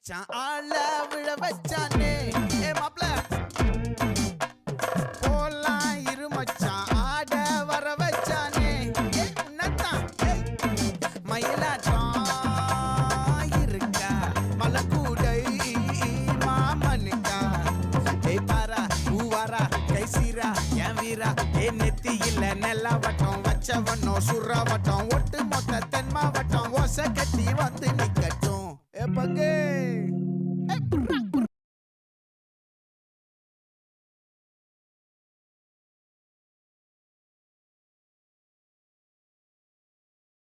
மச்சான் ஆள விழ வச்சானே ஏ மாப்ள போலாம் இரு மச்சான் ஆட வர வச்சானே ஏ உன்னதான் மயிலாட்டம் இருக்கா மலக்கூடை மாமனுக்கா ஏய் பாரா பூவாரா கைசீரா என் வீரா ஏ நெத்தி இல்ல நெல்லா வட்டம் வச்சவனோ சுறா வட்டம் ஒட்டு மொத்த தென் மாவட்டம் ஓசை கட்டி வந்து